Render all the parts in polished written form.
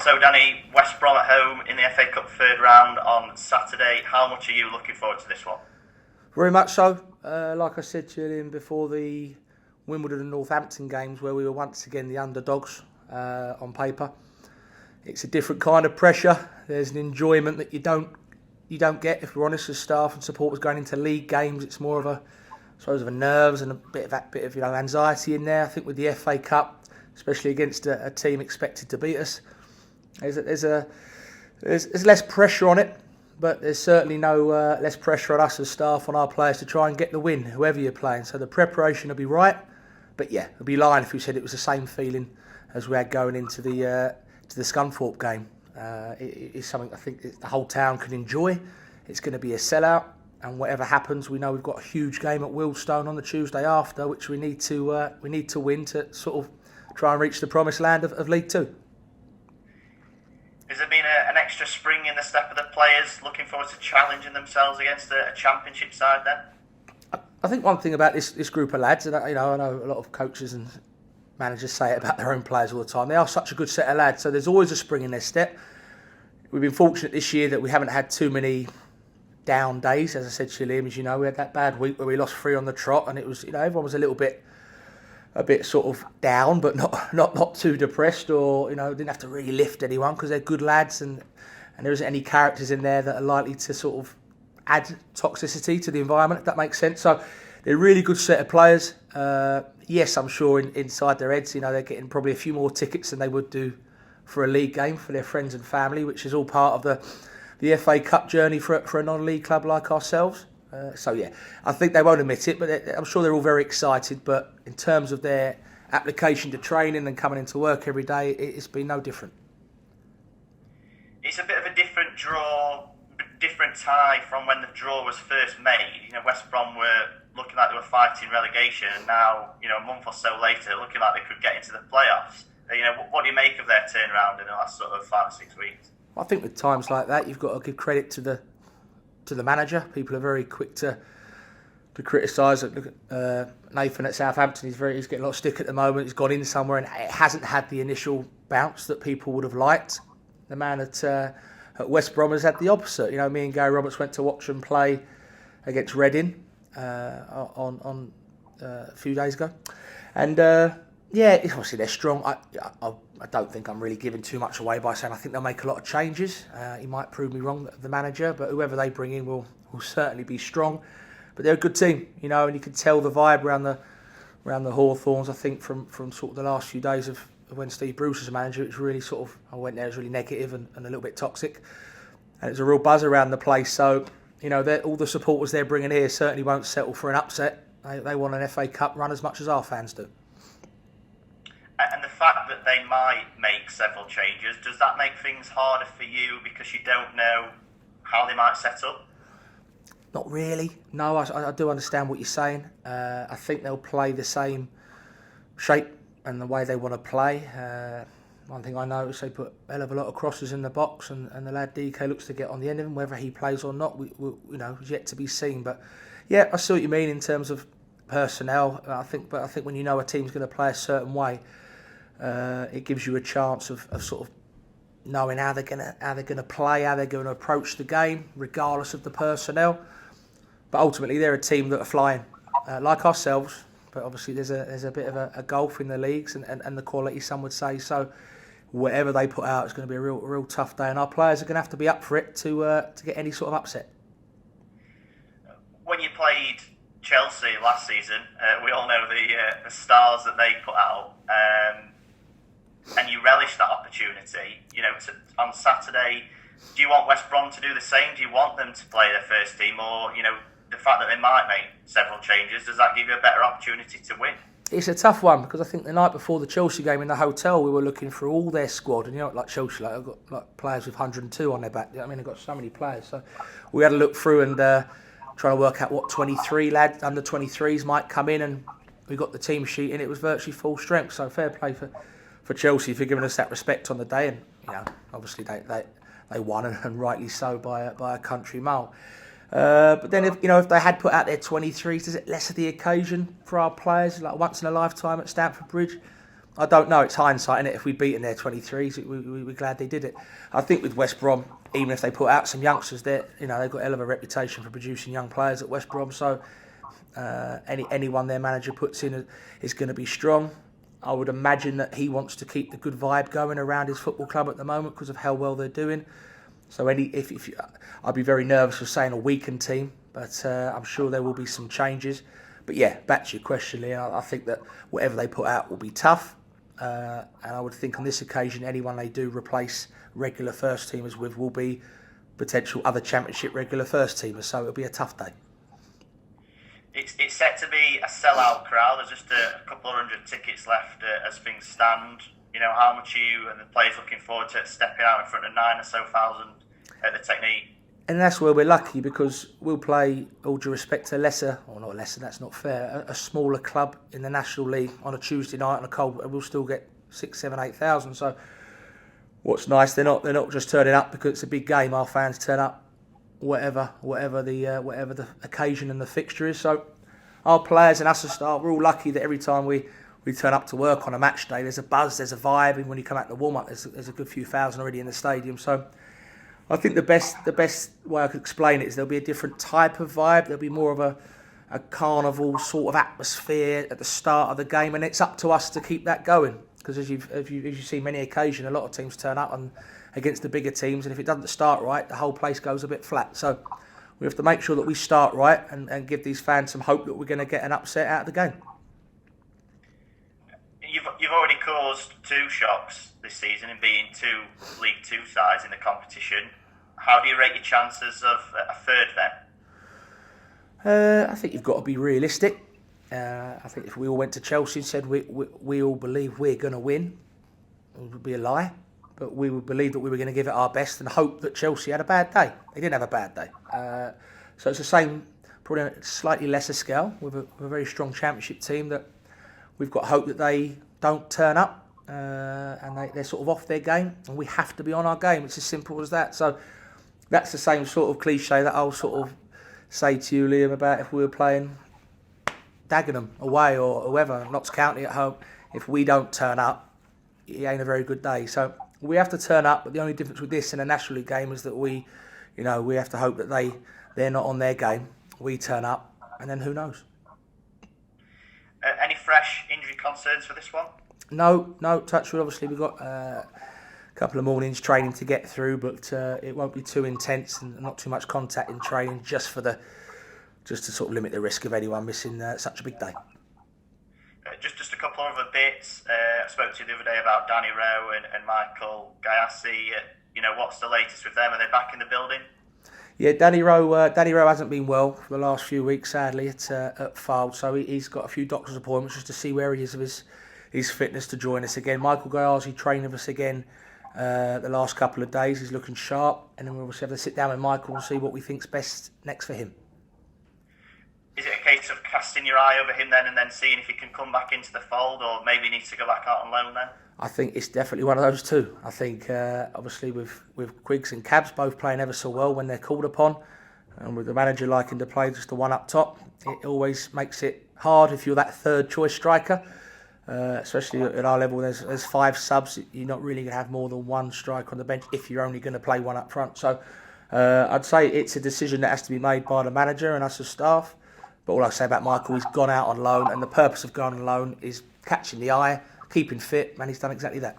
So Danny, West Brom at home in the FA Cup third round on Saturday. How much are you looking forward to this one? Very much so. Like I said to you before the Wimbledon and Northampton games, where we were once again the underdogs on paper, it's a different kind of pressure. There's an enjoyment that you don't get, if we're honest, as staff and supporters going into league games. It's more of a, I suppose, of a nerves and a bit of anxiety in there. I think with the FA Cup, especially against a team expected to beat us, there's less pressure on it. But there's certainly no less pressure on us as staff, on our players, to try and get the win, whoever you're playing. So the preparation will be right. But yeah, it'd be lying if we said it was the same feeling as we had going into the Scunthorpe game. It's something I think the whole town can enjoy. It's going to be a sellout, and whatever happens, we know we've got a huge game at Wealdstone on the Tuesday after, which we need to win to sort of try and reach the promised land of League Two. Has there been an extra spring in the step of the players looking forward to challenging themselves against a championship side then? I think one thing about this group of lads, and I know a lot of coaches and managers say it about their own players all the time, they are such a good set of lads, so there's always a spring in their step. We've been fortunate this year that we haven't had too many down days. As I said to you, Liam, as you know, we had that bad week where we lost 3 on the trot, and it was, everyone was a bit sort of down, but not too depressed, or didn't have to really lift anyone, because they're good lads, and there isn't any characters in there that are likely to sort of add toxicity to the environment, if that makes sense. So they're a really good set of players. Yes, I'm sure inside their heads, they're getting probably a few more tickets than they would do for a league game for their friends and family, which is all part of the FA Cup journey for a non-league club like ourselves. So yeah, I think they won't admit it, but I'm sure they're all very excited. But in terms of their application to training and coming into work every day, it's been no different. It's a bit of a different draw, different tie from when the draw was first made. West Brom were looking like they were fighting relegation, and now, a month or so later, looking like they could get into the playoffs. What do you make of their turnaround in the last sort of 5 or 6 weeks? I think with times like that, you've got to give credit to the manager. People are very quick to criticise. Look at Nathan at Southampton. He's getting a lot of stick at the moment. He's gone in somewhere and it hasn't had the initial bounce that people would have liked. The man at West Brom has had the opposite. Me and Gary Roberts went to watch them play against Reading on a few days ago, and obviously they're strong. I don't think I'm really giving too much away by saying I think they'll make a lot of changes. He might prove me wrong, the manager, but whoever they bring in will certainly be strong. But they're a good team, and you can tell the vibe around the Hawthorns. I think from sort of the last few days of when Steve Bruce was a manager, it was really sort of, I went there, it was really negative and a little bit toxic, and there's a real buzz around the place. So all the supporters they're bringing here certainly won't settle for an upset. They want an FA Cup run as much as our fans do. And the fact that they might make several changes, does that make things harder for you because you don't know how they might set up? Not really. No, I do understand what you're saying. I think they'll play the same shape and the way they want to play. One thing I noticed, they put a hell of a lot of crosses in the box, and the lad DK looks to get on the end of them. Whether he plays or not, is yet to be seen. But yeah, I see what you mean in terms of personnel. I think when you know a team's going to play a certain way, it gives you a chance of sort of knowing how they're going to play, how they're going to approach the game, regardless of the personnel. But ultimately, they're a team that are flying, like ourselves. But obviously, there's a bit of a gulf in the leagues and the quality, some would say. So whatever they put out is going to be a real tough day, and our players are going to have to be up for it to get any sort of upset. When you played Chelsea last season, we all know the stars that they put out. And you relish that opportunity, on Saturday. Do you want West Brom to do the same? Do you want them to play their first team? Or, the fact that they might make several changes, does that give you a better opportunity to win? It's a tough one, because I think the night before the Chelsea game in the hotel, we were looking through all their squad. And like Chelsea, I've got players with 102 on their back. They've got so many players. So we had to look through and try to work out what 23 lads, under 23s might come in. And we got the team sheet and it was virtually full strength. So fair play for Chelsea for giving us that respect on the day, and obviously they won, and rightly so by a country mile. But then if they had put out their 23s, does it lessen the occasion for our players, like once in a lifetime at Stamford Bridge, I don't know. It's hindsight, innit? If we'd beaten their 23s, we're glad they did it. I think with West Brom, even if they put out some youngsters, they've got a hell of a reputation for producing young players at West Brom. So anyone their manager puts in is going to be strong. I would imagine that he wants to keep the good vibe going around his football club at the moment because of how well they're doing. So I'd be very nervous of saying a weakened team, but I'm sure there will be some changes. But yeah, back to your question, Lee, I think that whatever they put out will be tough. And I would think on this occasion, anyone they do replace regular first teamers with will be potential other championship regular first teamers. So it'll be a tough day. It's set to be a sellout crowd. There's just a couple of hundred tickets left as things stand. How much are you and the players looking forward to stepping out in front of 9,000 or so at the Technique? And that's where we're lucky because we'll play, all due respect to that's not fair, a smaller club in the National League on a Tuesday night on a cold, and we'll still get 6,000, 7,000, 8,000. So what's nice, they're not just turning up because it's a big game. Our fans turn up whatever the occasion and the fixture is. So our players and us as staff, we're all lucky that every time we turn up to work on a match day, there's a buzz, there's a vibe, and when you come out to warm up, there's a good few thousand already in the stadium. So I think the best way I could explain it is there'll be a different type of vibe. There'll be more of a carnival sort of atmosphere at the start of the game, and it's up to us to keep that going. Because as you see many occasions, a lot of teams turn up against the bigger teams, and if it doesn't start right, the whole place goes a bit flat. So we have to make sure that we start right and give these fans some hope that we're going to get an upset out of the game. You've already caused 2 shocks this season in being 2 League 2 sides in the competition. How do you rate your chances of a third then? I think you've got to be realistic. I think if we all went to Chelsea and said we all believe we're going to win, it would be a lie. But we would believe that we were going to give it our best and hope that Chelsea had a bad day. They didn't have a bad day. So it's the same, probably on a slightly lesser scale, with a very strong championship team that we've got hope that they don't turn up and they're sort of off their game, and we have to be on our game. It's as simple as that. So that's the same sort of cliche that I'll sort of say to you, Liam, about if we were playing Dagenham away or whoever, Notts County at home. If we don't turn up, it ain't a very good day. So we have to turn up, but the only difference with this and a National League game is that we have to hope that they're not on their game. We turn up, and then who knows? Any fresh injury concerns for this one? No, touch wood. Obviously, we've got a couple of mornings training to get through, but it won't be too intense and not too much contact in training, just to sort of limit the risk of anyone missing such a big day. Just a couple of other bits. I spoke to you the other day about Danny Rowe and Michael Gayassi. What's the latest with them? Are they back in the building? Yeah, Danny Rowe hasn't been well for the last few weeks, sadly, at Fylde. So he's got a few doctor's appointments just to see where he is of his fitness to join us again. Michael Gayassi trained with us again the last couple of days. He's looking sharp, and then we'll obviously have to sit down with Michael and see what we think's best next for him. Is it a case of casting your eye over him then and then seeing if he can come back into the fold, or maybe he needs to go back out on loan then? I think it's definitely one of those two. I think obviously with Quiggs and Cabs both playing ever so well when they're called upon, and with the manager liking to play just the one up top, it always makes it hard if you're that third choice striker. Especially at our level, there's 5 subs. You're not really going to have more than one striker on the bench if you're only going to play one up front. So I'd say it's a decision that has to be made by the manager and us as staff. But all I say about Michael, he's gone out on loan, and the purpose of going on loan is catching the eye, keeping fit, and he's done exactly that.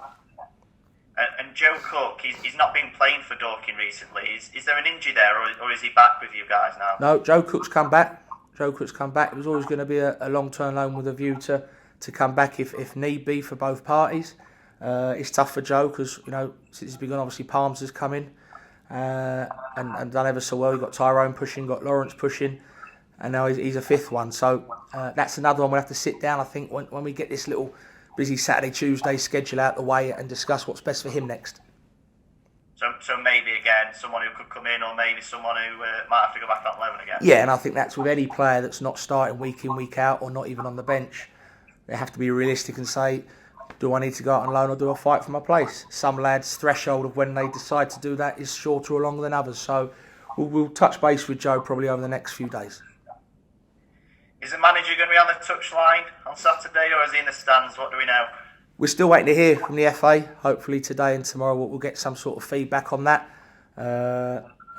And Joe Cook, he's not been playing for Dorking recently. Is there an injury there, or is he back with you guys now? No, Joe Cook's come back. It was always going to be a long-term loan with a view to come back if need be for both parties. It's tough for Joe because, since he's been gone, obviously Palms has come in and done ever so well. You've got Tyrone pushing, got Lawrence pushing, and now he's a 5th one. So that's another one we'll have to sit down, I think, when we get this little busy Saturday, Tuesday schedule out the way and discuss what's best for him next. So maybe, again, someone who could come in, or maybe someone who might have to go back on loan again? Yeah, and I think that's with any player that's not starting week in, week out, or not even on the bench. They have to be realistic and say, do I need to go out on loan or do I fight for my place? Some lads' threshold of when they decide to do that is shorter or longer than others. So we'll touch base with Joe probably over the next few days. Is the manager going to be on the touchline on Saturday, or is he in the stands? What do we know? we're still waiting to hear from the FA. Hopefully today and tomorrow we'll get some sort of feedback on that.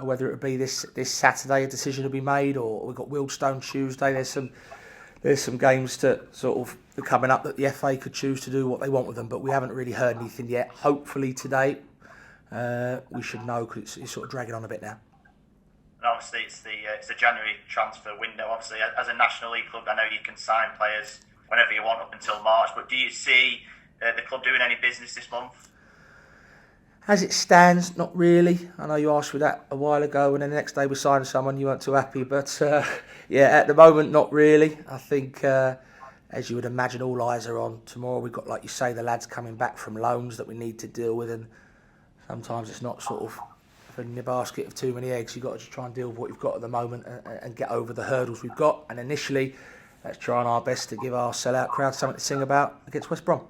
Whether it be this Saturday a decision will be made, or we've got Wealdstone Tuesday. There's some games to sort of coming up that the FA could choose to do what they want with them, but we haven't really heard anything yet. Hopefully today we should know, because it's sort of dragging on a bit now. And obviously it's the January transfer window. Obviously, as a National League club, I know you can sign players whenever you want up until March, but do you see the club doing any business this month? As it stands, not really. I know you asked me that a while ago, and then the next day we signed someone, you weren't too happy. But yeah, at the moment, not really. I think, as you would imagine, all eyes are on tomorrow. We've got, like you say, the lads coming back from loans that we need to deal with, and sometimes it's not sort of in the basket of too many eggs. You've got to just try and deal with what you've got at the moment and get over the hurdles we've got. And initially, let's try our best to give our sellout crowd something to sing about against West Brom.